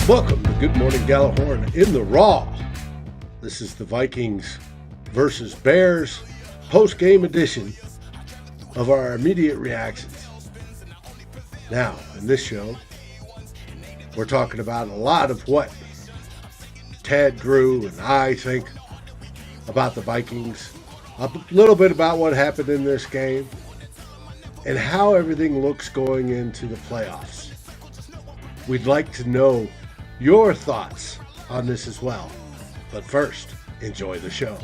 Welcome to Good Morning Gallahorn in the Raw. This is the Vikings versus Bears post-game edition of our immediate reactions. Now, in this show, we're talking about a lot of what Ted, Drew, and I think about the Vikings, a little bit about what happened in this game, and how everything looks going into the playoffs. We'd like to know your thoughts on this as well. But first, enjoy the show.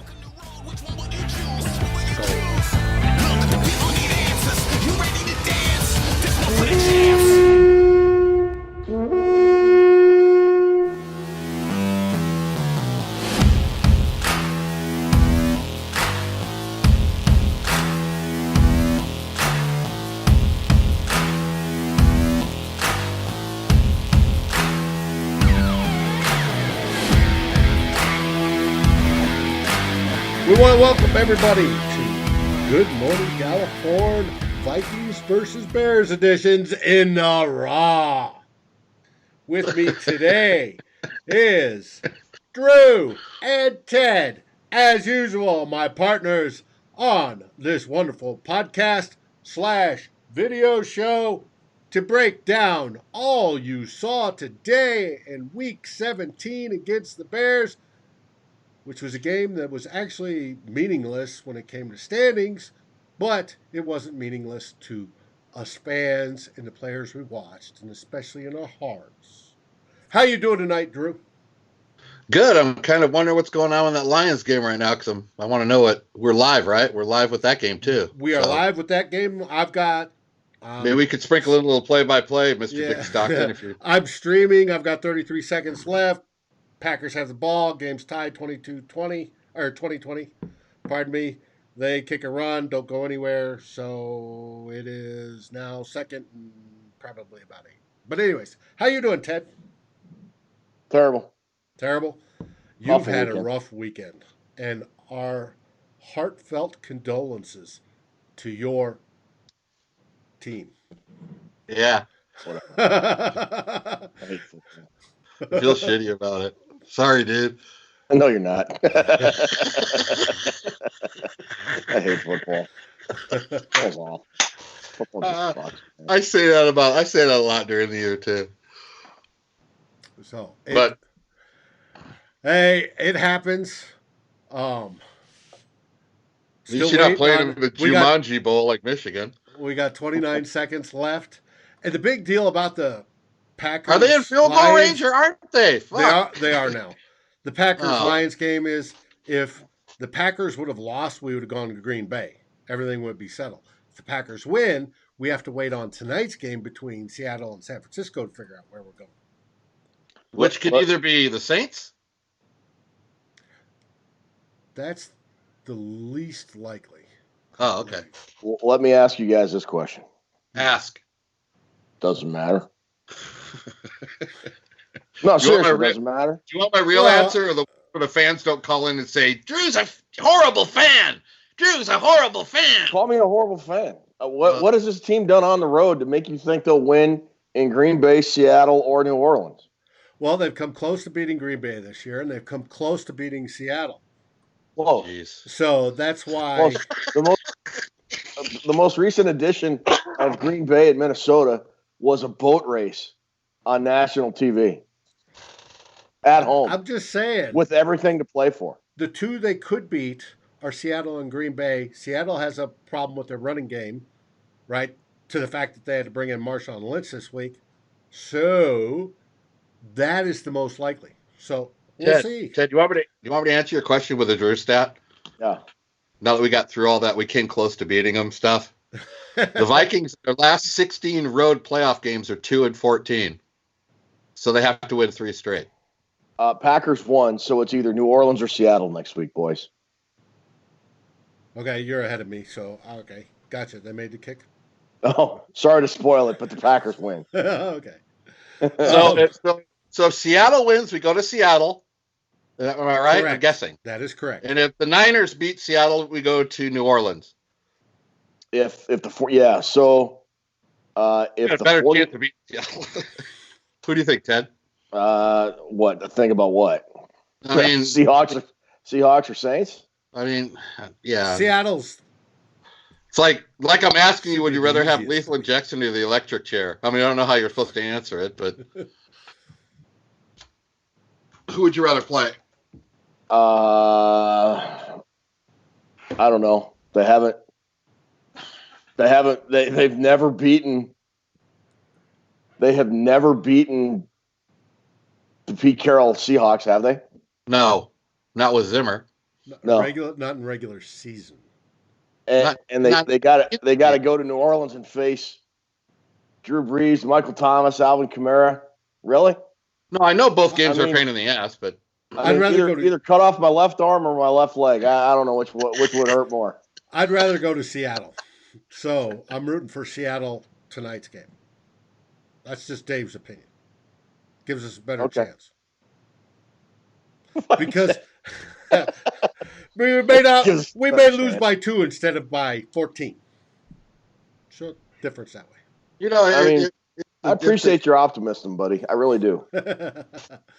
We want to welcome everybody to Good Morning Gallahorn Vikings versus Bears editions in the Raw. With me today is Drew and Ted, as usual, my partners on this wonderful podcast / video show to break down all you saw today in Week 17 against the Bears, which was a game that was actually meaningless when it came to standings, but it wasn't meaningless to us fans and the players we watched, and especially in our hearts. How you doing tonight, Drew? Good. I'm kind of wondering what's going on in that Lions game right now because I want to know what we're live, right? We're live with that game too. We are live with that game. I've got. Maybe we could sprinkle in a little play-by-play, Mr. Yeah. Dick Stockton. If you're... I'm streaming. I've got 33 seconds left. Packers have the ball. Game's tied 22-20 or 20-20. Pardon me. They kick a run, don't go anywhere. So it is now second and probably about 8. But anyways, how you doing, Ted? Terrible. Terrible. You've had a rough weekend, and our heartfelt condolences to your team. Yeah. I feel shitty about it. Sorry, dude. No, you're not. I hate football. That's all. I say that a lot during the year too. So, hey, it happens. You should not play in the Jumanji Bowl like Michigan. We got 29 seconds left, and the big deal about the Packers. Are they in field goal range or aren't they? Fuck. They are now. The Packers-Lions game is, if the Packers would have lost, we would have gone to Green Bay. Everything would be settled. If the Packers win, we have to wait on tonight's game between Seattle and San Francisco to figure out where we're going. Which could either be the Saints? That's the least likely. Oh, okay. Well, let me ask you guys this question. Ask. Doesn't matter. No, seriously, it doesn't matter. Do you want my real answer, or the fans don't call in and say, Drew's a horrible fan? Drew's a horrible fan. Call me a horrible fan. What has this team done on the road to make you think they'll win in Green Bay, Seattle, or New Orleans? Well, they've come close to beating Green Bay this year, and they've come close to beating Seattle. Whoa. Jeez. So that's why the most recent edition of Green Bay at Minnesota was a boat race on national TV at home. I'm just saying. With everything to play for. The two they could beat are Seattle and Green Bay. Seattle has a problem with their running game, right? To the fact that they had to bring in Marshawn Lynch this week. So that is the most likely. So we'll see. Ted, do you want me to answer your question with a Drew stat? Yeah. Now that we got through all that, we came close to beating them stuff. The Vikings, their last 16 road playoff games are 2-14. So they have to win 3 straight. Packers won, so it's either New Orleans or Seattle next week, boys. Okay, you're ahead of me, so okay. Gotcha. They made the kick. Oh, sorry to spoil it, but the Packers win. Okay. So if Seattle wins, we go to Seattle. Am I right? Correct. I'm guessing. That is correct. And if the Niners beat Seattle, we go to New Orleans. If the chance to beat Seattle. Who do you think, Ted? What? Think about what? I mean, Seahawks or Saints? I mean, yeah. Seattle's It's like I'm asking you, should would be you the rather have easiest lethal to beat. injection or the electric chair? I mean, I don't know how you're supposed to answer it, but who would you rather play? I don't know. They've never beaten. They have never beaten the Pete Carroll Seahawks, have they? No, not with Zimmer. No. Not in regular season. And they got to go to New Orleans and face Drew Brees, Michael Thomas, Alvin Kamara. Really? No, I know both games are a pain in the ass, but I'd rather either cut off my left arm or my left leg. I don't know which would hurt more. I'd rather go to Seattle. So I'm rooting for Seattle tonight's game. That's just Dave's opinion. Gives us a better chance. Because we may lose by 2 instead of by 14. So difference that way. You know, I appreciate your optimism, buddy. I really do. I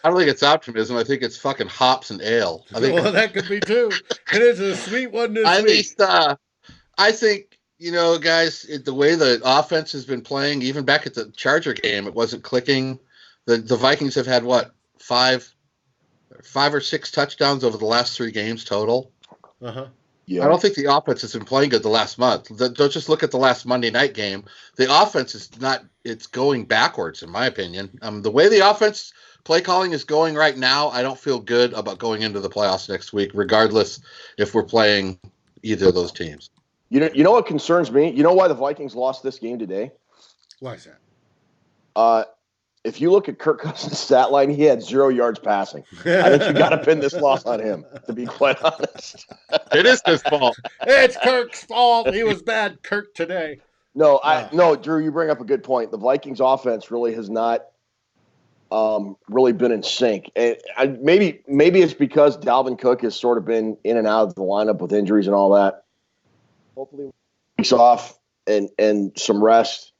don't think it's optimism. I think it's fucking hops and ale. Well, that could be too. It is a sweet one this week. I think, you know, guys, the way the offense has been playing, even back at the Charger game, it wasn't clicking. The Vikings have had, what, five or six touchdowns over the last 3 games total. Uh-huh. Yeah. I don't think the offense has been playing good the last month. Don't just look at the last Monday night game. The offense is not – it's going backwards, in my opinion. The way the offense play calling is going right now, I don't feel good about going into the playoffs next week, regardless if we're playing either of those teams. You know what concerns me? You know why the Vikings lost this game today? Why is that? If you look at Kirk Cousins' stat line, he had 0 yards passing. I think you got to pin this loss on him, to be quite honest. It is his fault. It's Kirk's fault. He was bad, Kirk, today. No, Drew, you bring up a good point. The Vikings offense really has not really been in sync. And maybe it's because Dalvin Cook has sort of been in and out of the lineup with injuries and all that. Hopefully weeks off and some rest.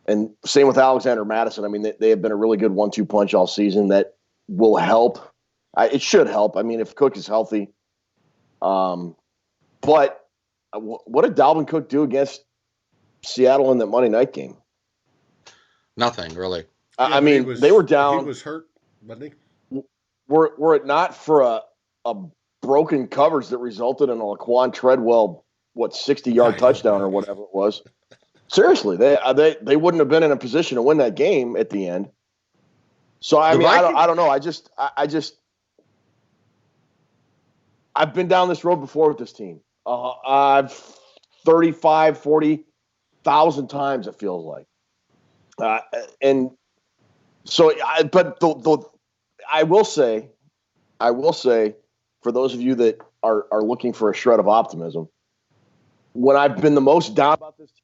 And same with Alexander Madison. I mean, they have been a really good 1-2 punch all season that will help. It should help. I mean, if Cook is healthy. But what did Dalvin Cook do against Seattle in that Monday night game? Nothing, really. I mean, they were down. He was hurt, wasn't he? Were it not for a broken coverage that resulted in a Laquan Treadwell, 60-yard touchdown or whatever it was. Seriously, they wouldn't have been in a position to win that game at the end. So I don't know. I've been down this road before with this team. I've 40,000 times it feels like. And so I will say for those of you that are looking for a shred of optimism, when I've been the most down about this team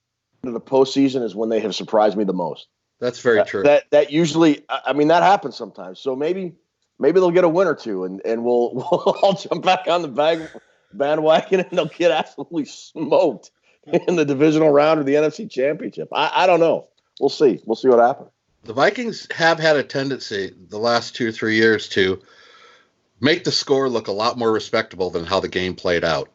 in the postseason is when they have surprised me the most. That's very true. That usually, I mean, that happens sometimes. So maybe they'll get a win or two, and we'll all jump back on the bandwagon, and they'll get absolutely smoked in the divisional round or the NFC Championship. I don't know. We'll see. We'll see what happens. The Vikings have had a tendency the last 2 or 3 years to make the score look a lot more respectable than how the game played out.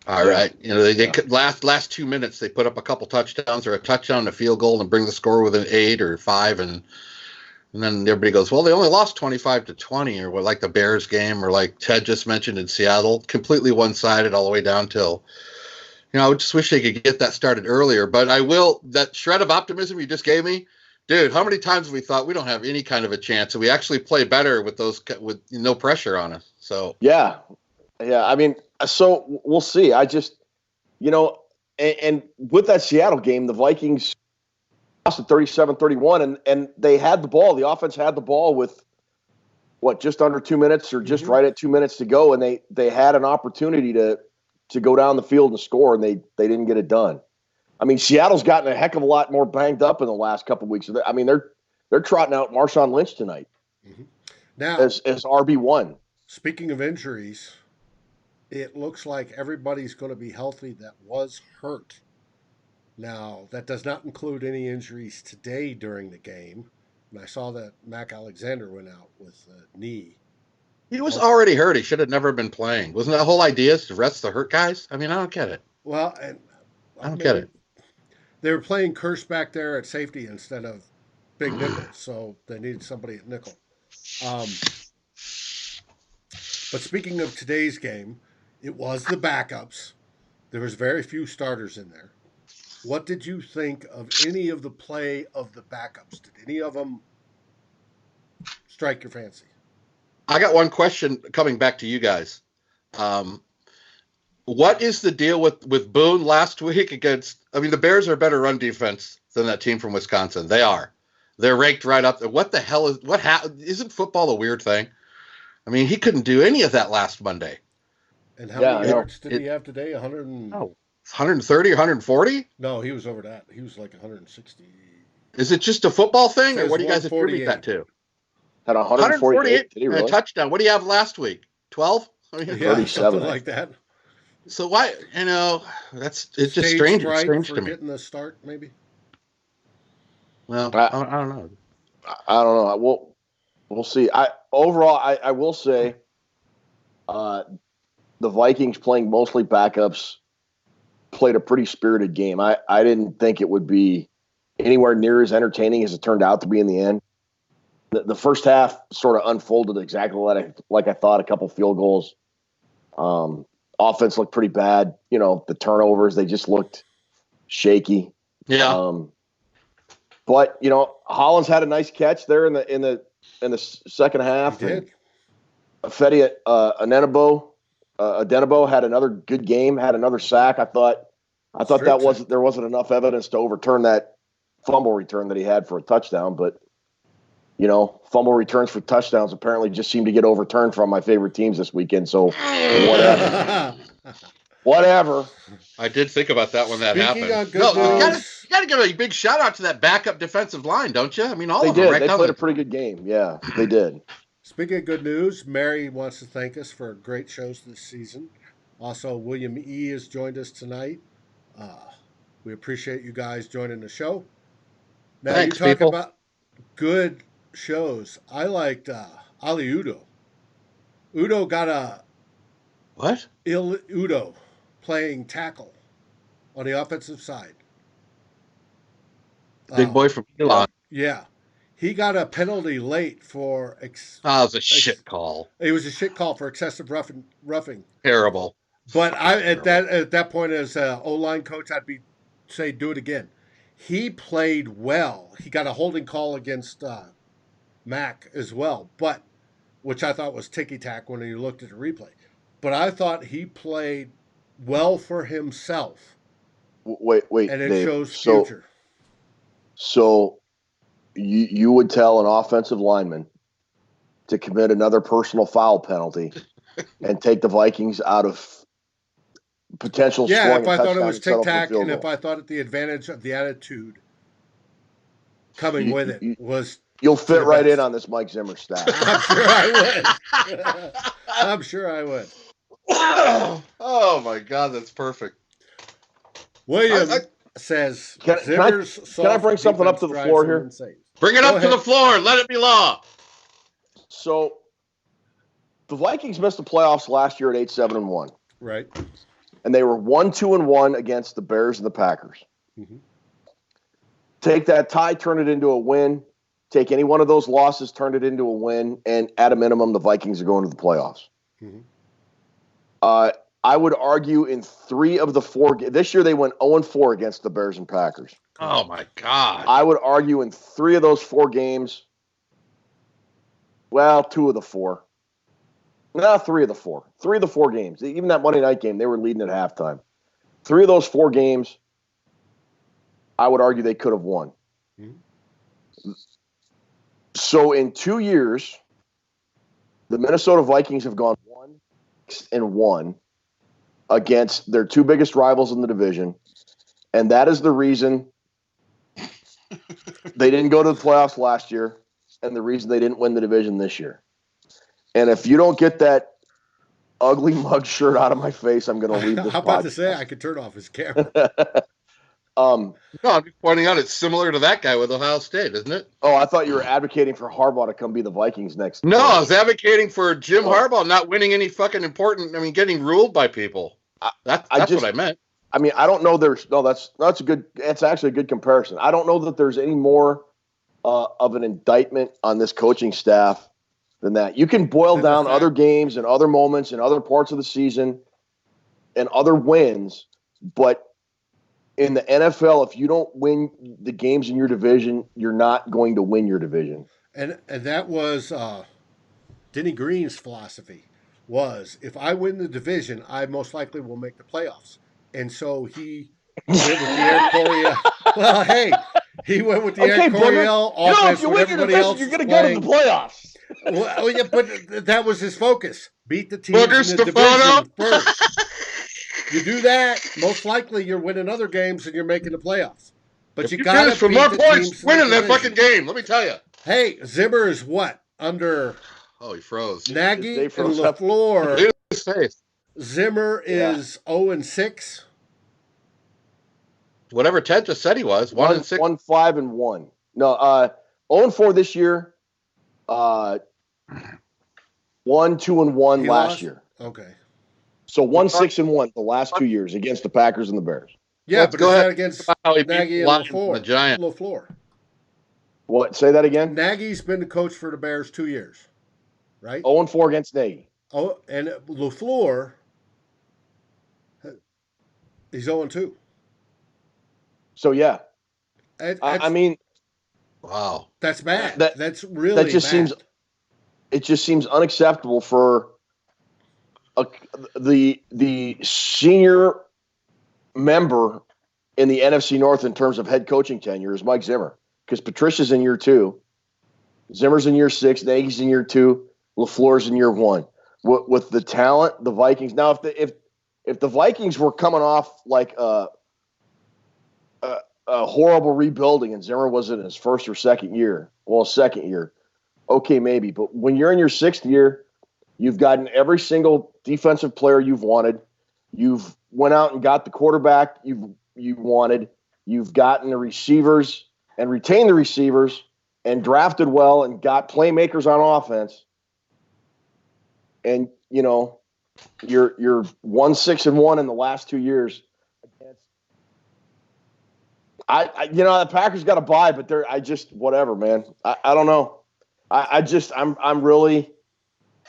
All right. You know, they last 2 minutes, they put up a couple touchdowns or a touchdown and a field goal and bring the score within 8 or 5. And then everybody goes, well, they only lost 25-20 or what, like the Bears game or like Ted just mentioned in Seattle, completely one-sided all the way down till, you know, I just wish they could get that started earlier. But that shred of optimism you just gave me, dude, how many times have we thought we don't have any kind of a chance and we actually play better with no pressure on us? So, yeah. I mean, so we'll see. I just, and with that Seattle game, the Vikings lost at 37-31, and they had the ball. The offense had the ball with, just under 2 minutes or just right at 2 minutes to go, and they had an opportunity to go down the field and score, and they didn't get it done. I mean, Seattle's gotten a heck of a lot more banged up in the last couple of weeks. I mean, they're trotting out Marshawn Lynch tonight now as RB1. Speaking of injuries, it looks like everybody's going to be healthy that was hurt. Now, that does not include any injuries today during the game. And I saw that Mac Alexander went out with a knee. He was already hurt. He should have never been playing. Wasn't that the whole idea is to rest the hurt guys? I mean, I don't get it. Well, and I don't get it. They were playing Kirsch back there at safety instead of big nickel, so they needed somebody at nickel. But speaking of today's game, it was the backups. There was very few starters in there. What did you think of any of the play of the backups? Did any of them strike your fancy? I got one question coming back to you guys. What is the deal with Boone last week against? I mean, the Bears are a better run defense than that team from Wisconsin. They are. They're ranked right up there. What the hell isn't football a weird thing? I mean, he couldn't do any of that last Monday. And how many yards did he have today? 130 or 140? No, he was over that. He was like 160. Is it just a football thing, or what do you guys attribute that to? Had 148 and a touchdown. What do you have last week? 12? I mean, 37, something like that. So why? It's just strange. It's strange to me. Getting the start, maybe. Well, I don't know. I don't know. We'll see. I will say, the Vikings playing mostly backups played a pretty spirited game. I didn't think it would be anywhere near as entertaining as it turned out to be in the end. The first half sort of unfolded exactly like I thought. A couple field goals. Offense looked pretty bad. The turnovers, they just looked shaky. Yeah. But Hollins had a nice catch there in the second half. He did. Fedi Adenabo had another good game. Had another sack. I thought there wasn't enough evidence to overturn that fumble return that he had for a touchdown. But fumble returns for touchdowns apparently just seem to get overturned from my favorite teams this weekend. So whatever. I did think about that when that happened. You got to give a big shout out to that backup defensive line, don't you? I mean, all they of them. Did. Right, they played a pretty good game. Yeah, they did. Speaking of good news, Mary wants to thank us for great shows this season. Also, William E. has joined us tonight. We appreciate you guys joining the show. Now, Thanks, you talk people. about good shows. I liked Oli Udoh. Udoh got a what? Udoh playing tackle on the offensive side. Big boy from Elon. Yeah. He got a penalty late for... it was a shit call. It was a shit call for excessive roughing. Terrible. But at that point, as an O-line coach, I'd say do it again. He played well. He got a holding call against Mac as well, which I thought was ticky-tack when you looked at the replay. But I thought he played well for himself. Wait, and it Dave, shows future. So you would tell an offensive lineman to commit another personal foul penalty and take the Vikings out of potential scoring. Yeah, if I thought it was tic-tac and if I thought the advantage of the attitude coming with it was... You'll fit right in on this Mike Zimmer staff. I'm sure I would. Oh, my God, that's perfect. William says... Can I bring something up to the floor here? Bring it up to the floor. Let it be law. So, the Vikings missed the playoffs last year at 8-7-1. Right. And they were 1-2-1 against the Bears and the Packers. Mm-hmm. Take that tie, turn it into a win. Take any one of those losses, turn it into a win, and at a minimum, the Vikings are going to the playoffs. Mm-hmm. I would argue in 3 of the 4 this year they went 0-4 against the Bears and Packers. Oh my God! I would argue in 3 of those 4 games. Well, 2 of the 4. No, 3 of the 4. 3 of the 4 games. Even that Monday night game, they were leading at halftime. 3 of those 4 games, I would argue they could have won. Mm-hmm. So in 2 years, the Minnesota Vikings have gone 1-1 against their 2 biggest rivals in the division, and that is the reason they didn't go to the playoffs last year, and the reason they didn't win the division this year. And if you don't get that ugly mug shirt out of my face, I'm going to leave this How about podcast. to say I could turn off his camera? Um, No, I'm just pointing out it's similar to that guy with Ohio State, isn't it? oh, I thought you were advocating for Harbaugh to come be the Vikings next. No, I was advocating for Jim Oh. Harbaugh not winning any fucking important. I mean, getting ruled by people. That's what I meant. I mean, I don't know. That's a good. It's actually a good comparison. I don't know that there's any more of an indictment on this coaching staff than that. You can boil down other games and other moments and other parts of the season and other wins, but in the NFL, if you don't win the games in your division, you're not going to win your division. And that was Denny Green's philosophy was if I win the division, I most likely will make the playoffs. And so he went with the Air Coryell. Well, hey, he went with the Air Coryell offense. If you win your division, you're going to go to the playoffs. Well, yeah, but that was his focus. Beat the teams in the division first. You do that, most likely you're winning other games and you're making the playoffs. But you got to for more points winning that fucking game. Let me tell you. Hey, Zimmer is what under? Oh, he froze. Nagy and LaFleur. His face. Zimmer is 0-6. Whatever Ted just said he was 1-6. 1-5-1. No, 0-4 this year. 1-2-1 last year. Okay. So 1-6-1 the last 2 years against the Packers and the Bears. Yeah, but is that against Nagy and LaFleur? What? Say that again? Nagy's been the coach for the Bears 2 years, right? 0-4 against Nagy. Oh, and LaFleur, he's 0-2. So, yeah. I mean. Wow. That's bad. That's really bad. It just seems unacceptable for the senior member in the NFC North in terms of head coaching tenure is Mike Zimmer, because Patricia's in year 2, Zimmer's in year 6, Nagy's in year 2, LaFleur's in year 1. With the talent, the Vikings. Now, if the Vikings were coming off like a horrible rebuilding and Zimmer was in his first or second year, okay, maybe. But when you're in your 6th year, you've gotten every single defensive player you've wanted. You've went out and got the quarterback you wanted. You've gotten the receivers and retained the receivers and drafted well and got playmakers on offense. And, you know, you're 1-6-1 in the last 2 years. The Packers got to buy, but whatever, man. I don't know.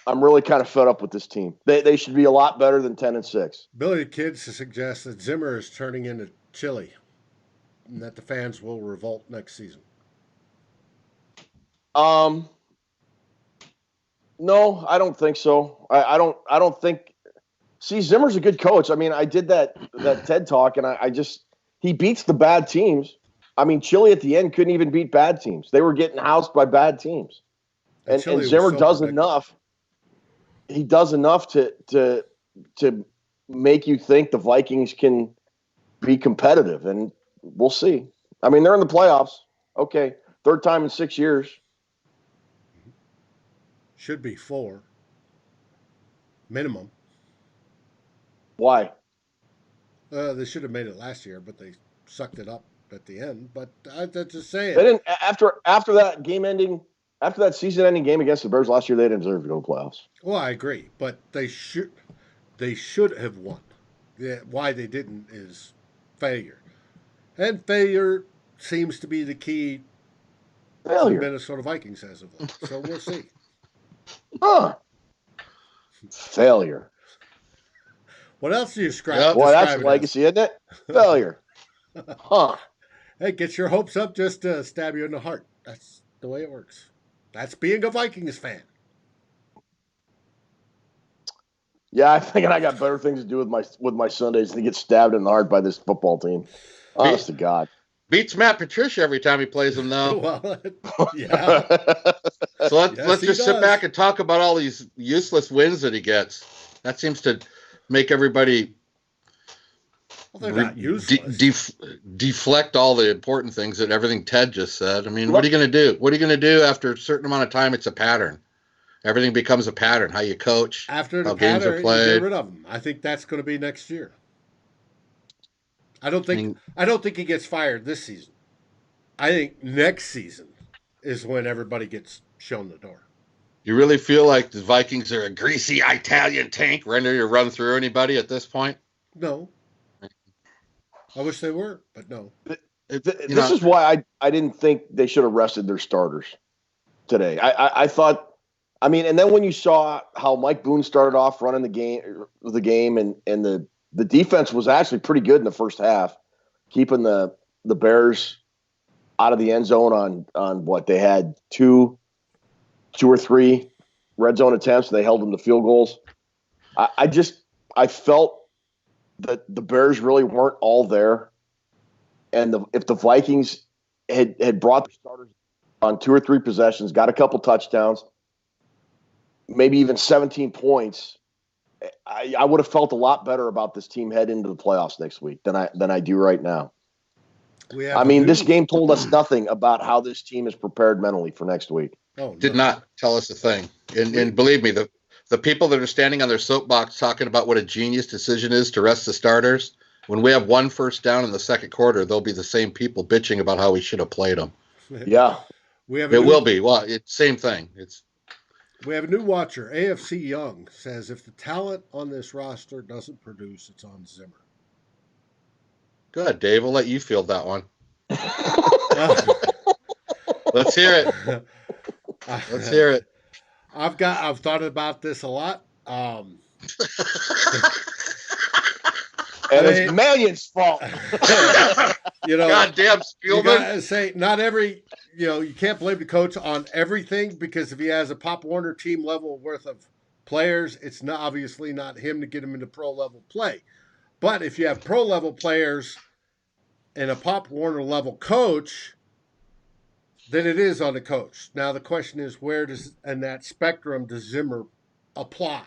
I'm really kind of fed up with this team. They should be a lot better than 10-6. Billy the Kid suggests that Zimmer is turning into chili, and that the fans will revolt next season. No, I don't think so. I don't think. See, Zimmer's a good coach. I mean, I did that TED talk, and he beats the bad teams. I mean, Chile at the end couldn't even beat bad teams. They were getting housed by bad teams, and Zimmer does enough. He does enough to make you think the Vikings can be competitive, and we'll see. I mean, they're in the playoffs. Okay, 3rd time in 6 years. Should be 4 minimum. Why? They should have made it last year, but they sucked it up at the end. But I'm just saying. They didn't after that game-ending. After that season-ending game against the Bears last year, they didn't deserve to go to the playoffs. Well, I agree, but they should have won. Yeah, why they didn't is failure, and failure seems to be the key to the Minnesota Vikings as of late. So we'll see. Failure. What else do you describe? Well, that's a legacy, isn't it? Failure. Huh. Hey, get your hopes up just to stab you in the heart. That's the way it works. That's being a Vikings fan. Yeah, I think I got better things to do with my Sundays than to get stabbed in the heart by this football team. Honest to God. Beats Matt Patricia every time he plays him, though. Well, yeah. So let's just sit back and talk about all these useless wins that he gets. That seems to make everybody deflect all the important things that everything Ted just said. I mean, what are you going to do? What are you going to do after a certain amount of time? It's a pattern. Everything becomes a pattern. How you coach, after the how pattern, games are played. You get rid of them. I think that's going to be next year. I don't think he gets fired this season. I think next season is when everybody gets shown the door. You really feel like the Vikings are a greasy Italian tank ready to run through anybody at this point? No. I wish they were, but no. This is why I didn't think they should have rested their starters today. I thought, I mean, and then when you saw how Mike Boone started off running the game, and the defense was actually pretty good in the first half, keeping the Bears out of the end zone on what they had two or three red zone attempts. And they held them to field goals. I felt that the Bears really weren't all there. And if the Vikings had brought the starters on 2 or 3 possessions, got a couple touchdowns, maybe even 17 points, I would have felt a lot better about this team heading into the playoffs next week than I do right now. This game told us nothing about how this team is prepared mentally for next week. Oh, did not tell us a thing. And believe me, the people that are standing on their soapbox talking about what a genius decision is to rest the starters, when we have 1 first down in the second quarter, they'll be the same people bitching about how we should have played them. Yeah. Will be. Well, it's same thing. We have a new watcher, AFC Young, says if the talent on this roster doesn't produce, it's on Zimmer. Good, Dave. We'll let you field that one. Let's hear it. Let's hear it. I've thought about this a lot. And it's Mannion's fault. Goddamn Spielman. You gotta say, not every, you can't blame the coach on everything, because if he has a Pop Warner team level worth of players, it's obviously not him to get him into pro level play. But if you have pro level players and a Pop Warner level coach, then it is on the coach. Now the question is, where in that spectrum does Zimmer apply?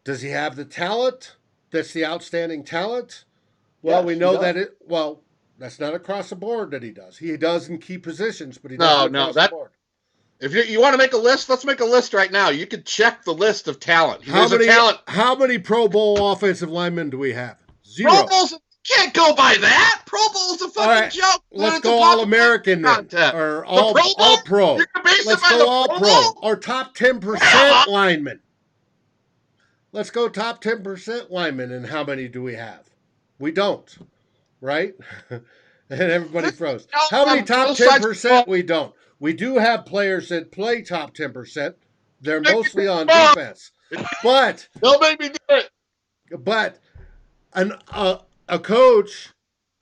Does he have the talent? That's the outstanding talent. Well, yes, we know that that's not across the board that he does. He does in key positions, but he doesn't across the board. If you want to make a list, let's make a list right now. You could check the list of talent. How many Pro Bowl offensive linemen do we have? 0. Pro Bowls can't go by that. Pro Bowl's a fucking joke. Let's go All-American then. Or All-Pro. Let's go All-Pro. Or top 10% linemen. Let's go top 10% linemen, and how many do we have? We don't, right? And everybody froze. How many top 10%? We don't. We do have players that play top 10%. They're mostly on defense. But don't make me do it. But a coach,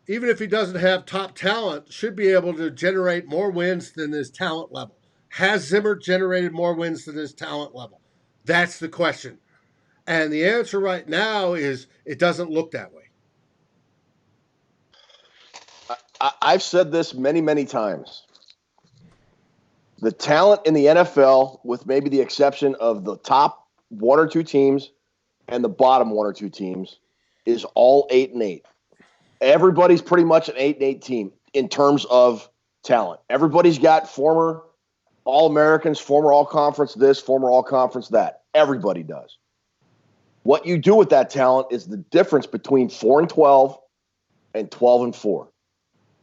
even if he doesn't have top talent, should be able to generate more wins than his talent level. Has Zimmer generated more wins than his talent level? That's the question. And the answer right now is it doesn't look that way. I've said this many, many times. The talent in the NFL, with maybe the exception of the top 1 or 2 teams and the bottom 1 or 2 teams, is all 8-8. Everybody's pretty much an 8-8 team in terms of talent. Everybody's got former All-Americans, former All-Conference this, former All-Conference that. Everybody does. What you do with that talent is the difference between 4-12 and 12-4.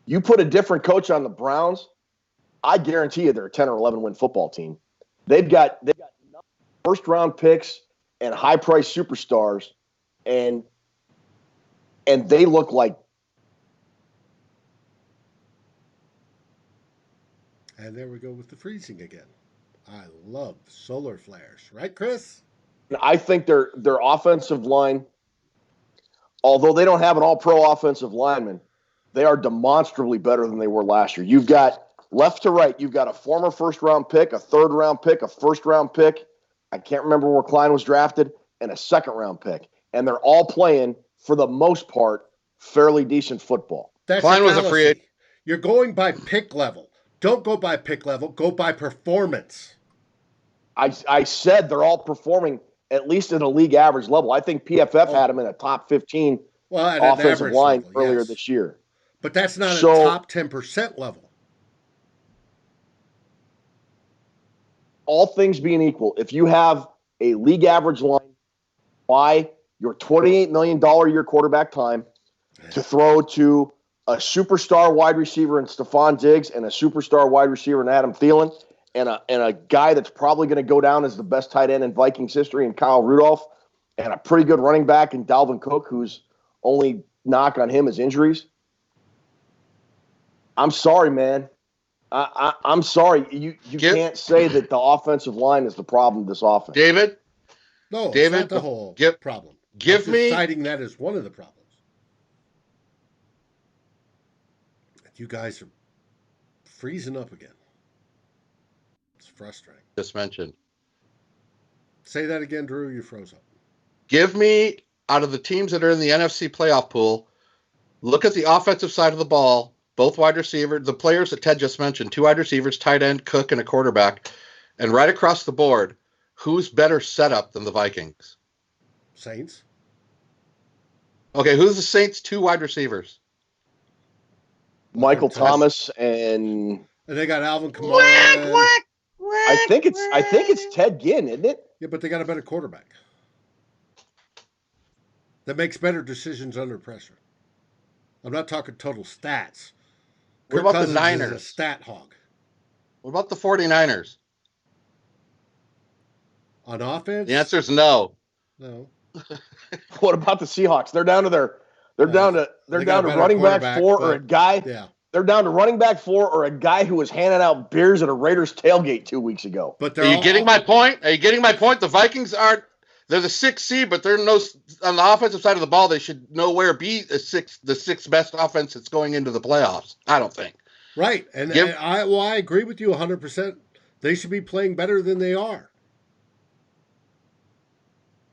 You put a different coach on the Browns, I guarantee you they're a 10 or 11 win football team. They've got first round picks and high priced superstars, and they look like. And there we go with the freezing again. I love solar flares, right, Chris? I think their offensive line, although they don't have an all-pro offensive lineman, they are demonstrably better than they were last year. You've got left to right, you've got a former first-round pick, a third-round pick, a first-round pick. I can't remember where Klein was drafted, and a second-round pick. And they're all playing, for the most part, fairly decent football. Klein was a free agent. You're going by pick level. Don't go by pick level. Go by performance. I said they're all performing at least at a league average level. I think PFF had them in a top 15 offensive line earlier this year. But that's not a top 10% level. All things being equal, if you have a league average line by your $28 million a year quarterback time, to throw to a superstar wide receiver in Stephon Diggs and a superstar wide receiver in Adam Thielen and a guy that's probably going to go down as the best tight end in Vikings history in Kyle Rudolph and a pretty good running back in Dalvin Cook, whose only knock on him is injuries. I'm sorry, man. I'm sorry. You can't say that the offensive line is the problem of this offense. David? No, David, it's not the whole problem. Give me citing that as one of the problems. You guys are freezing up again. It's frustrating. Just mentioned. Say that again, Drew. You froze up. Give me, out of the teams that are in the NFC playoff pool, look at the offensive side of the ball, both wide receivers, the players that Ted just mentioned, 2 wide receivers, tight end, Cook, and a quarterback, and right across the board, who's better set up than the Vikings? Saints. Okay, who's the Saints' 2 wide receivers? Michael Thomas and they got Alvin Kamara. I think it's Ted Ginn, isn't it? Yeah, but they got a better quarterback that makes better decisions under pressure. I'm not talking total stats. What about the Niners? Is a stat hog. What about the 49ers? On offense? The answer is no. No. What about the Seahawks? They're down to running back 4 or a guy. Yeah. They're down to running back 4 or a guy who was handing out beers at a Raiders tailgate 2 weeks ago. But are you getting my point? Are you getting my point? The Vikings they're the 6th seed, but they're on the offensive side of the ball. They should nowhere be the sixth best offense that's going into the playoffs. I don't think. Right, and I agree with you 100%. They should be playing better than they are.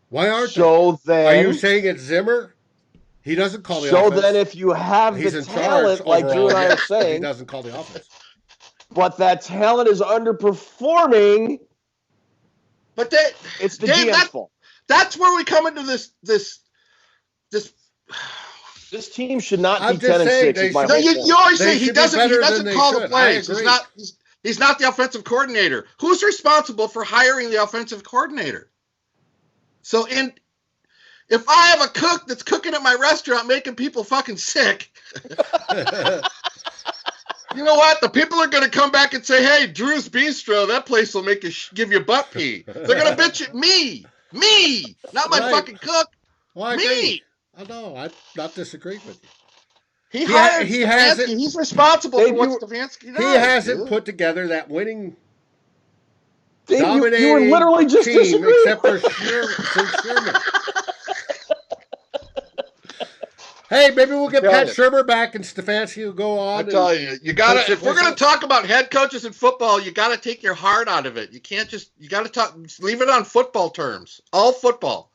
Why aren't they? Are you saying it's Zimmer? He doesn't call the offense. So then if you have the talent, like Drew and I are saying. He doesn't call the offense. But that talent is underperforming. But it's the GM's fault. That's where we come into this team should not be 10-6. You always say he doesn't call the plays. He's not the offensive coordinator. Who's responsible for hiring the offensive coordinator? So if I have a cook that's cooking at my restaurant making people fucking sick, you know what? The people are going to come back and say, hey, Drew's Bistro, that place will make you give you butt pee. They're going to bitch at me, not my fucking cook. Well, me. I know. I'm not disagreeing with you. He hasn't. He's responsible for what Stefanski does. He hasn't put together that winning, dominating you were literally just team except for Sherman. Hey, maybe we'll get Pat Shurmur back and Stefanski will go on. I'm telling you, you gotta. If we're gonna talk about head coaches in football, you gotta take your heart out of it. You can't you gotta talk. Leave it on football terms. All football.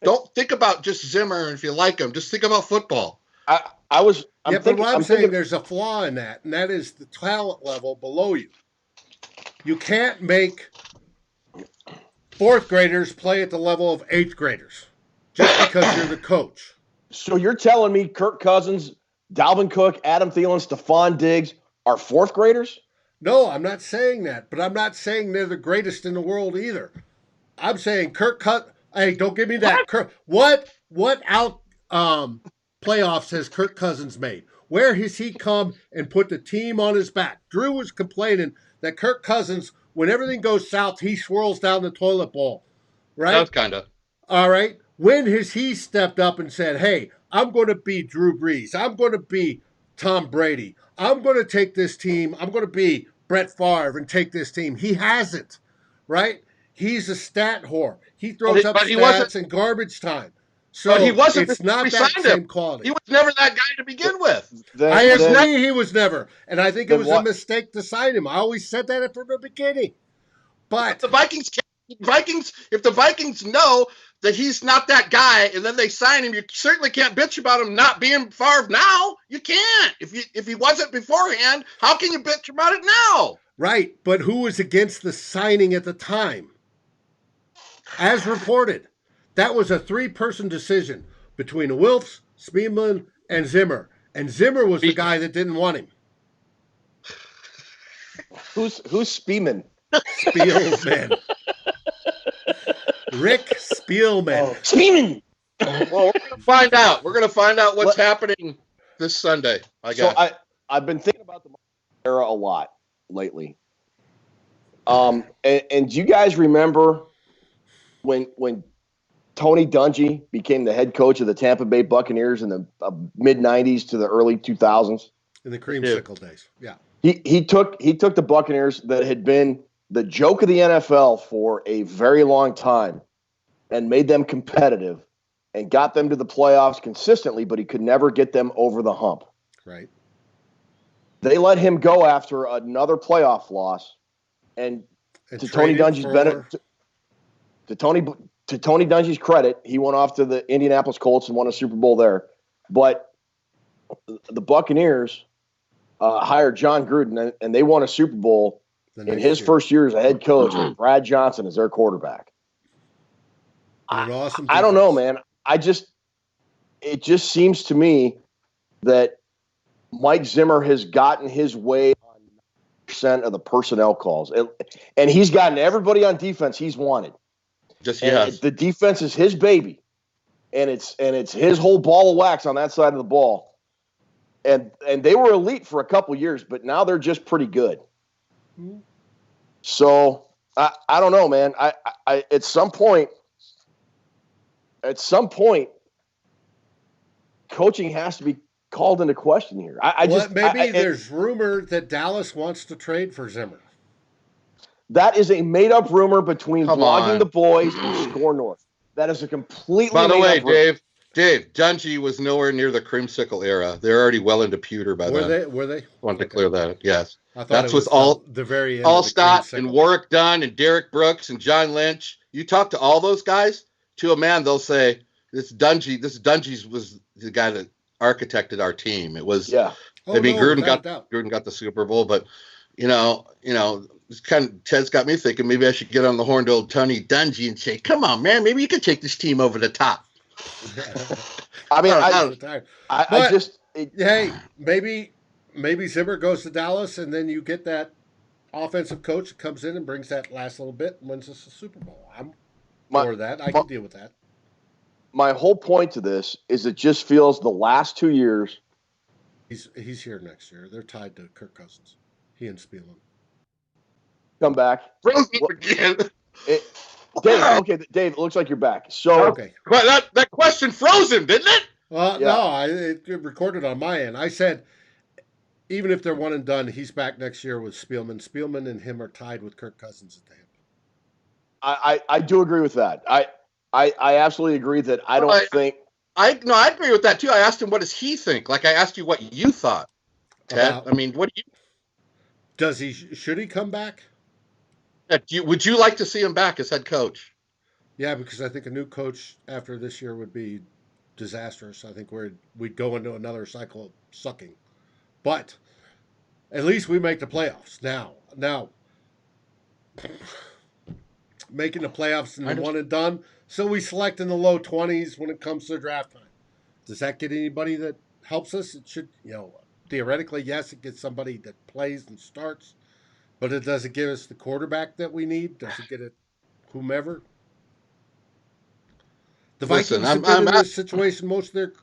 Don't think about just Zimmer if you like him. Just think about football. But I'm saying there's a flaw in that, and that is the talent level below you. You can't make 4th graders play at the level of 8th graders just because you're the coach. So you're telling me Kirk Cousins, Dalvin Cook, Adam Thielen, Stephon Diggs are 4th graders? No, I'm not saying that, but I'm not saying they're the greatest in the world either. I'm saying hey, don't give me that. What playoffs has Kirk Cousins made? Where has he come and put the team on his back? Drew was complaining that Kirk Cousins, when everything goes south, he swirls down the toilet bowl, right? That's kind of. All right. When has he stepped up and said, hey, I'm going to be Drew Brees. I'm going to be Tom Brady. I'm going to take this team. I'm going to be Brett Favre and take this team. He hasn't, right? He's a stat whore. He throws up stats in garbage time. So he wasn't. It's not that same quality. He was never that guy to begin with. I agree he was never. And I think it was a mistake to sign him. I always said that from the beginning. But the Vikings, if the Vikings know that he's not that guy, and then they sign him, you certainly can't bitch about him not being Favre now. You can't. If he wasn't beforehand, how can you bitch about it now? Right, but who was against the signing at the time? As reported, that was a 3-person decision between Wilfs, Spielman, and Zimmer. And Zimmer was the guy that didn't want him. Who's Spielman? Spielman. Rick Spielman. Spielman. Well, we're gonna find out. We're gonna find out what's happening this Sunday. I guess. So I've been thinking about the era a lot lately. And do you guys remember when Tony Dungy became the head coach of the Tampa Bay Buccaneers in the mid '90s to the early 2000s? In the creamsicle days, yeah. He took the Buccaneers that had been the joke of the NFL for a very long time and made them competitive and got them to the playoffs consistently, but he could never get them over the hump. Right. They let him go after another playoff loss, and to Tony Dungy's benefit, to Tony Dungy's credit, he went off to the Indianapolis Colts and won a Super Bowl there. But the Buccaneers hired John Gruden, and they won a Super Bowl in his first year as a head coach with Brad Johnson as their quarterback. Awesome I don't know, man. It just seems to me that Mike Zimmer has gotten his way on 9% of the personnel calls, and he's gotten everybody on defense he's wanted. Just yes. The defense is his baby, and it's his whole ball of wax on that side of the ball. And they were elite for a couple years, but now they're just pretty good. Mm-hmm. So I don't know, man. I at some point, coaching has to be called into question here. There's rumor that Dallas wants to trade for Zimmer. That is a made-up rumor between Blogging the Boys and Score North. That is a completely By the way, rumor. Dave, Dungy was nowhere near the creamsicle era. They're already well into pewter by then. Were they? Want to clear that? Yes. I thought that's with the very end. Allstott and Warwick Dunn and Derek Brooks and John Lynch. You talk to all those guys, to a man, they'll say this Dungy was the guy that architected our team. It was. Yeah. Gruden got the Super Bowl, but it's kind of Ted's got me thinking maybe I should get on the horn to old Tony Dungy and say, "Come on, man, maybe you can take this team over the top." I mean, hey, maybe Zimmer goes to Dallas, and then you get that offensive coach that comes in and brings that last little bit and wins us a Super Bowl. I'm for that. I can deal with that. My whole point to this is it just feels the last 2 years. He's here next year. They're tied to Kirk Cousins. He and Spielman. Come back. Again. Dave, it looks like you're back. So okay. Well, that question froze him, didn't it? No, it recorded on my end. I said, even if they're one and done, he's back next year with Spielman. Spielman and him are tied with Kirk Cousins at Tampa. I do agree with that. I absolutely agree that I don't think. I agree with that too. I asked him, what does he think? Like I asked you what you thought, Ted. I mean, what do you? Should he come back? Would you like to see him back as head coach? Yeah, because I think a new coach after this year would be disastrous. I think we'd go into another cycle of sucking. But at least we make the playoffs now. Making the playoffs in the one and done, so we select in the low 20s when it comes to draft time. Does that get anybody that helps us? It should, theoretically, yes, it gets somebody that plays and starts. But it doesn't give us the quarterback that we need. Doesn't get it whomever. The Vikings have been in this situation most of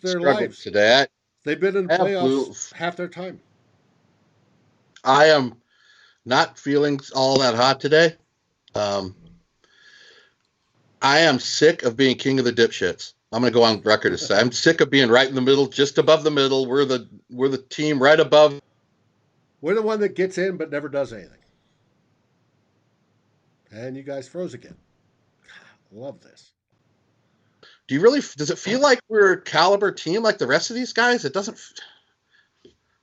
their lives. Today. They've been in the playoffs half their time. I am not feeling all that hot today. I am sick of being king of the dipshits. I'm going to go on record to say I'm sick of being right in the middle, just above the middle. We're the team right above. We're the one that gets in but never does anything. And you guys froze again. God, love this. Does it feel like we're a caliber team like the rest of these guys? It doesn't.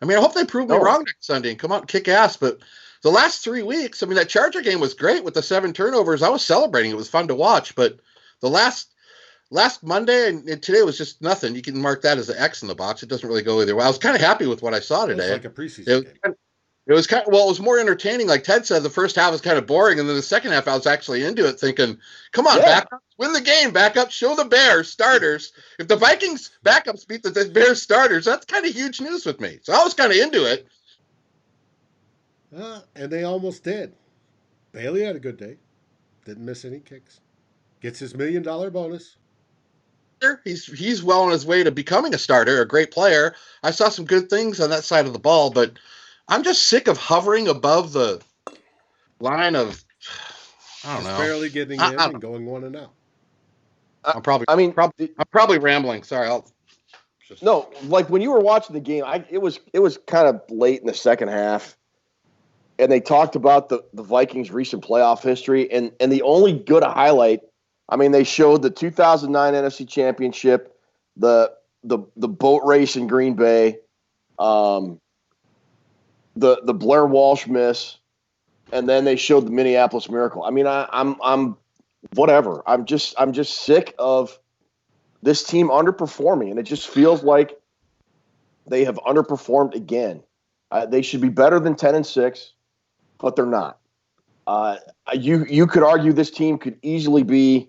I mean, I hope they prove me wrong next Sunday and come out and kick ass. But the last 3 weeks, I mean, that Charger game was great with the 7 turnovers. I was celebrating. It was fun to watch. But the last Monday and today was just nothing. You can mark that as an X in the box. It doesn't really go either way. I was kind of happy with what I saw today. It was like a preseason game. It was it was more entertaining. Like Ted said, the first half was kind of boring, and then the second half I was actually into it, thinking, "Come on, back up, win the game, back up, show the Bears starters. If the Vikings backups beat the Bears starters, that's kind of huge news with me." So I was kind of into it. And they almost did. Bailey had a good day. Didn't miss any kicks. Gets his $1 million bonus. starter. He's well on his way to becoming a starter, a great player. I saw some good things on that side of the ball, but I'm just sick of hovering above the line of, I don't know. Barely getting in and going 1-0. I'm probably rambling. Sorry. No, like when you were watching the game, it was kind of late in the second half, and they talked about the Vikings' recent playoff history, and the only good highlight, I mean, they showed the 2009 NFC Championship, the boat race in Green Bay, the Blair Walsh miss, and then they showed the Minneapolis Miracle. I mean, I'm whatever. I'm just sick of this team underperforming, and it just feels like they have underperformed again. They should be better than 10-6, but they're not. You could argue this team could easily be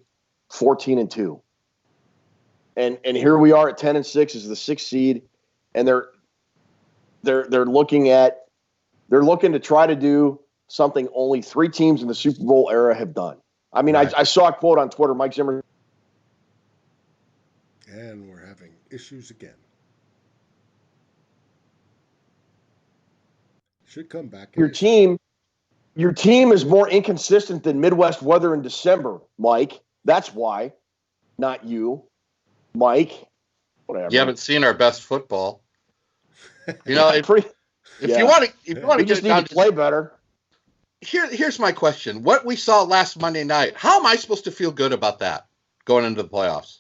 14-2, and here we are at 10-6 as the 6th seed, and they're looking to try to do something only 3 teams in the Super Bowl era have done. I mean, right. I saw a quote on Twitter, Mike Zimmer. And we're having issues again. Should come back. Your team is more inconsistent than Midwest weather in December, Mike. That's why. Not you, Mike. Whatever. You haven't seen our best football. You know, if you want to just need to play better. Here's my question. What we saw last Monday night, how am I supposed to feel good about that going into the playoffs?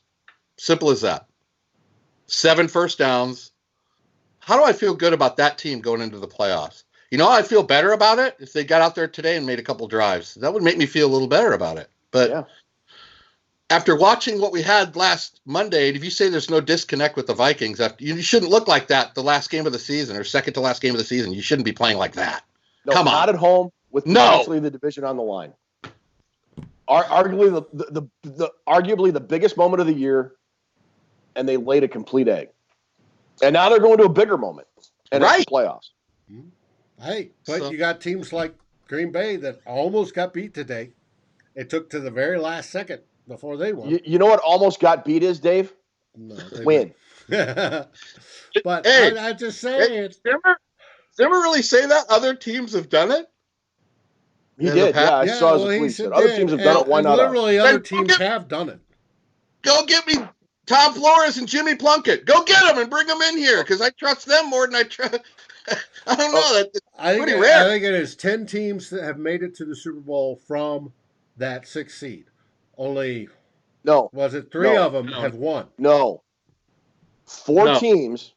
Simple as that. 7 first downs. How do I feel good about that team going into the playoffs? You know, I feel better about it if they got out there today and made a couple drives. That would make me feel a little better about it. But after watching what we had last Monday, if you say there's no disconnect with the Vikings, you shouldn't look like that the last game of the season or second to last game of the season. You shouldn't be playing like that. No, Come on. Not at home with potentially the division on the line. Arguably the biggest moment of the year, and they laid a complete egg. And now they're going to a bigger moment, and it's the playoffs. Hey, but you got teams like Green Bay that almost got beat today. It took to the very last second before they won. You know what almost got beat is, Dave? No, win. But hey, I just say it. Zimmer really say that? Other teams have done it? He did. Yeah, I saw his tweet. Said, other teams have done it. Why not? Literally, other teams have done it. Go get me Tom Flores and Jimmy Plunkett. Go get them and bring them in here because I trust them more than I trust. I don't know. That's pretty rare. I think it is 10 teams that have made it to the Super Bowl from that 6th seed. Only, was it 3 of them have won? No. 4 teams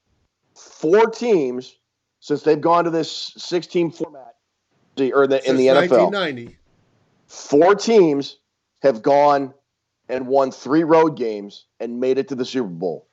since they've gone to this 6-team format in the NFL. 1990. 4 teams have gone and won 3 road games and made it to the Super Bowl.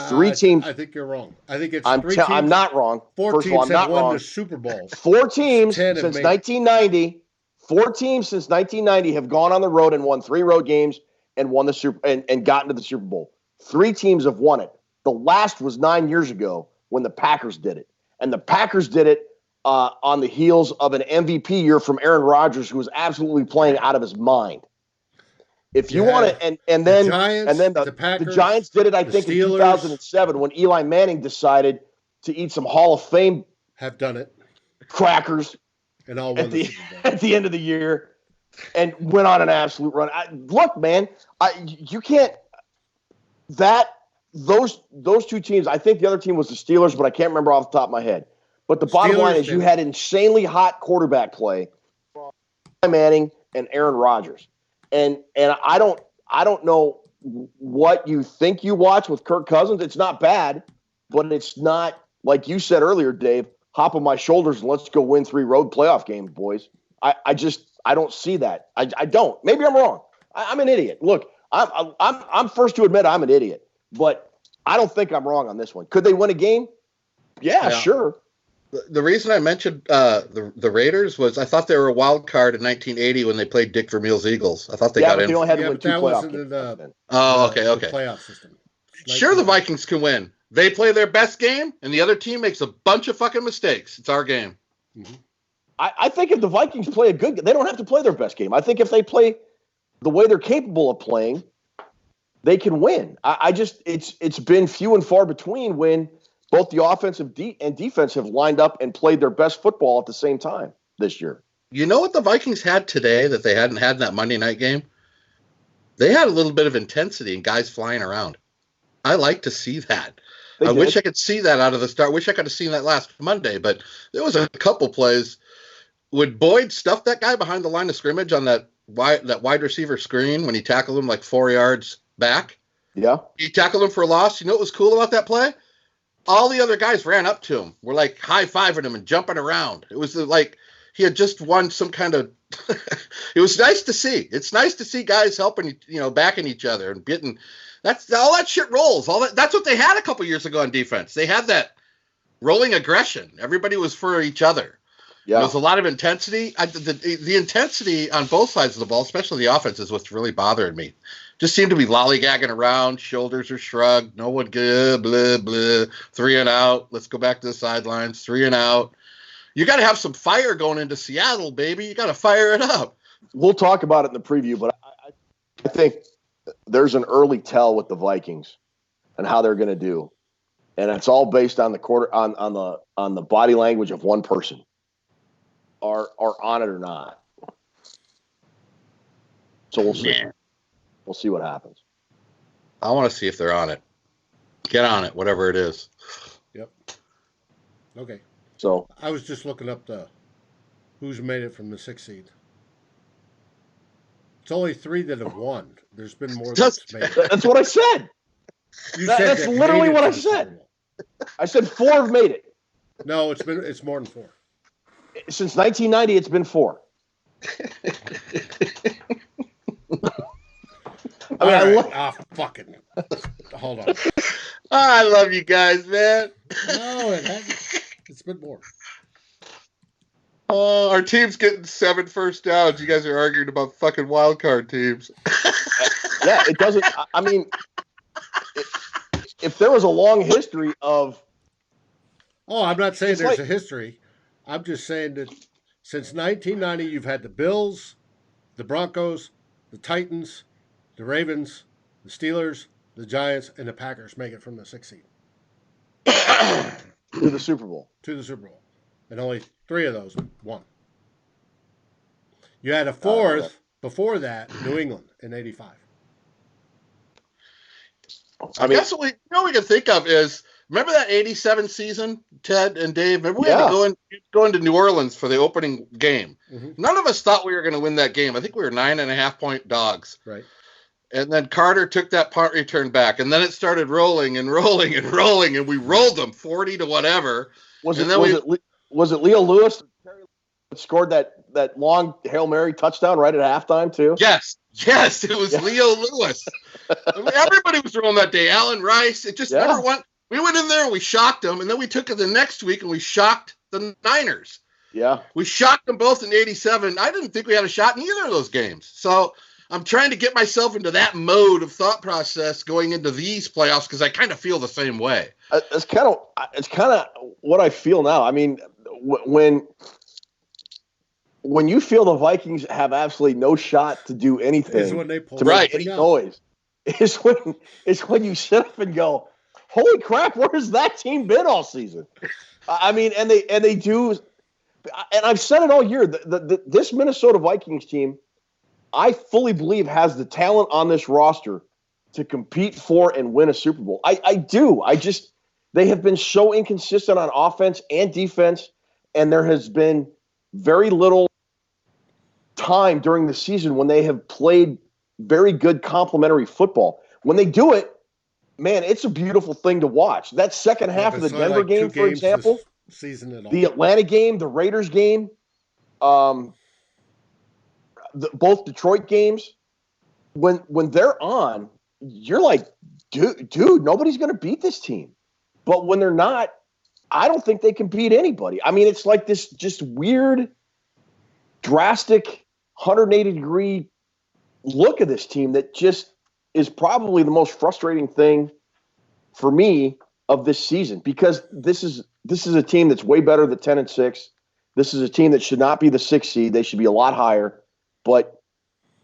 3 teams. I think you're wrong. I think it's 3 teams. I'm not wrong. 4 First teams of all, I'm have not won wrong. the Super Bowl. 4 teams since 1990. 4 teams since 1990 have gone on the road and won 3 road games and won the Super and gotten to the Super Bowl. 3 teams have won it. The last was 9 years ago when the Packers did it, and the Packers did it on the heels of an MVP year from Aaron Rodgers, who was absolutely playing out of his mind. If you want to, and then the Giants did it, I think, in 2007 when Eli Manning decided to eat some Hall of Fame have done it crackers and all won at the end of the year and went on an absolute run. Look, man, you can't those 2 teams. I think the other team was the Steelers, but I can't remember off the top of my head. But the bottom line is you had insanely hot quarterback play from Manning and Aaron Rodgers. And I don't know what you think you watch with Kirk Cousins. It's not bad, but it's not, like you said earlier, Dave, hop on my shoulders and let's go win 3 road playoff games, boys. I don't see that. I don't. Maybe I'm wrong. I'm an idiot. Look, I'm first to admit I'm an idiot, but I don't think I'm wrong on this one. Could they win a game? Yeah. Sure. The reason I mentioned the Raiders was I thought they were a wild card in 1980 when they played Dick Vermeil's Eagles. I thought they got in. They only had to win 2 playoff games. Okay. Playoff system. Sure, the Vikings can win. They play their best game, and the other team makes a bunch of fucking mistakes. It's our game. Mm-hmm. I think if the Vikings play a good game, they don't have to play their best game. I think if they play the way they're capable of playing, they can win. I just it's been few and far between when both the offensive and defense have lined up and played their best football at the same time this year. You know what the Vikings had today that they hadn't had in that Monday night game? They had a little bit of intensity and guys flying around. I like to see that. I wish I could see that out of the start. Wish I could have seen that last Monday, but there was a couple plays. Would Boyd stuff that guy behind the line of scrimmage on that wide receiver screen when he tackled him like 4 yards back? Yeah. He tackled him for a loss. You know what was cool about that play? All the other guys ran up to him. Were like high-fiving him and jumping around. It was like he had just won some kind of it was nice to see. It's nice to see guys helping, backing each other and getting that's all that shit rolls. That's what they had a couple years ago on defense. They had that rolling aggression. Everybody was for each other. Yeah. There was a lot of intensity. The intensity on both sides of the ball, especially the offense, is what's really bothering me. Just seem to be lollygagging around. Shoulders are shrugged. No one good. Blah, blah. 3 and out. Let's go back to the sidelines. 3 and out. You got to have some fire going into Seattle, baby. You got to fire it up. We'll talk about it in the preview, but I think there's an early tell with the Vikings and how they're going to do, and it's all based on on the body language of one person, are on it or not. So we'll see. Yeah. We'll see what happens. I want to see if they're on it. Get on it, whatever it is. Yep. Okay. So I was just looking up who's made it from the 6th seed. It's only 3 that have won. There's been more that's made it. That's what I said. That's literally what I said. I said 4 have made it. No, it's more than 4. Since 1990, it's been 4. Fucking. Hold on. I love you guys, man. No, it hasn't. It's been more. Our team's getting 7 first downs. You guys are arguing about fucking wild card teams. Yeah, it doesn't. I mean, if there was a long history of. Oh, I'm not saying there's a history. I'm just saying that since 1990, you've had the Bills, the Broncos, the Titans, the Ravens, the Steelers, the Giants, and the Packers make it from the 6th seed. To the Super Bowl. To the Super Bowl. And only 3 of those won. You had a 4th before that, New England in 85. I guess what we can think of is, remember that 87 season, Ted and Dave? Remember we had to go into New Orleans for the opening game. Mm-hmm. None of us thought we were going to win that game. I think we were 9.5-point dogs. Right. And then Carter took that punt return back, and then it started rolling and rolling and rolling, and we rolled them 40 to whatever. Was it Leo Lewis that scored that long Hail Mary touchdown right at halftime too? Yes, it was Leo Lewis. I mean, everybody was rolling that day. Alan Rice. It just never went. We went in there and we shocked them, and then we took it the next week and we shocked the Niners. Yeah, we shocked them both in '87. I didn't think we had a shot in either of those games. So I'm trying to get myself into that mode of thought process going into these playoffs because I kind of feel the same way. It's kind of what I feel now. I mean, when you feel the Vikings have absolutely no shot to do anything, when they pull to make any noise, is when you sit up and go, "Holy crap! Where has that team been all season?" I mean, and they do, and I've said it all year. This Minnesota Vikings team, I fully believe, has the talent on this roster to compete for and win a Super Bowl. I do. They have been so inconsistent on offense and defense, and there has been very little time during the season when they have played very good complementary football. When they do it, man, it's a beautiful thing to watch. That second half of the Denver game, for example, the Atlanta game, the Raiders game, both Detroit games, when they're on, you're like, dude, nobody's going to beat this team. But when they're not, I don't think they can beat anybody. I mean, it's like this just weird, drastic 180-degree look at this team that just is probably the most frustrating thing for me of this season, because this is a team that's way better than 10-6. This is a team that should not be the 6th seed. They should be a lot higher, but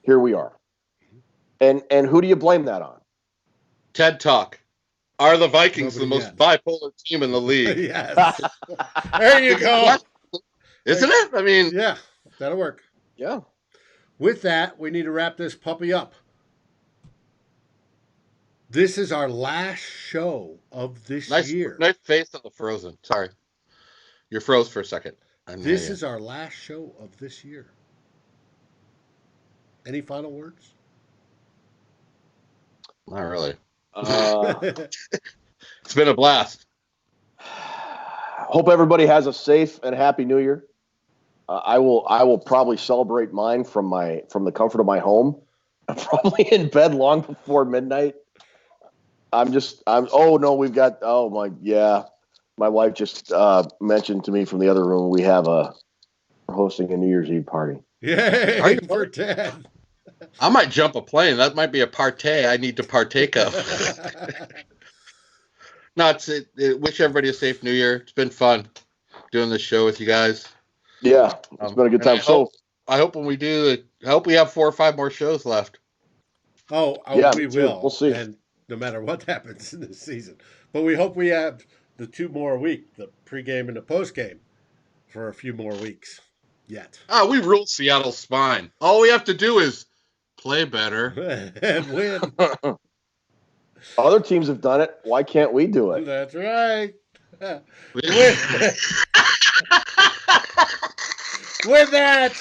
here we are. And who do you blame that on? TED Talk. Are the Vikings Nobody the most yet. bipolar team in the league? Yes. There you go. Isn't it? I mean, Yeah, that'll work. Yeah. With that, we need to wrap this puppy up. This is our last show of this year. Nice face on the frozen. Sorry. You froze for a second. This is our last show of this year. Any final words? Not really. It's It's been a blast. Hope everybody has a safe and happy New Year. I will probably celebrate mine from the comfort of my home. I'm probably in bed long before midnight. My wife just mentioned to me from the other room we're hosting a New Year's Eve party. Yay for Ted. I might jump a plane. That might be a partay I need to partake of. No, wish everybody a safe New Year. It's been fun doing this show with you guys. Yeah, it's been a good time. I hope when we do it, I hope we have 4 or 5 more shows left. Yeah, we me too. will. We'll see. And no matter what happens in this season. But we hope we have the 2 more a week, the pregame and the postgame, for a few more weeks yet. We ruled Seattle's spine. All we have to do is play better. And win. Other teams have done it. Why can't we do it? That's right. With that,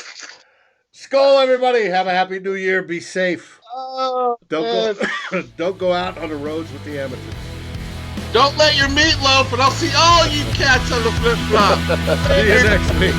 skull everybody. Have a happy New Year. Be safe. Don't go out on the roads with the amateurs. Don't let your meatloaf, and I'll see all you cats on the flip-flop. See you next week.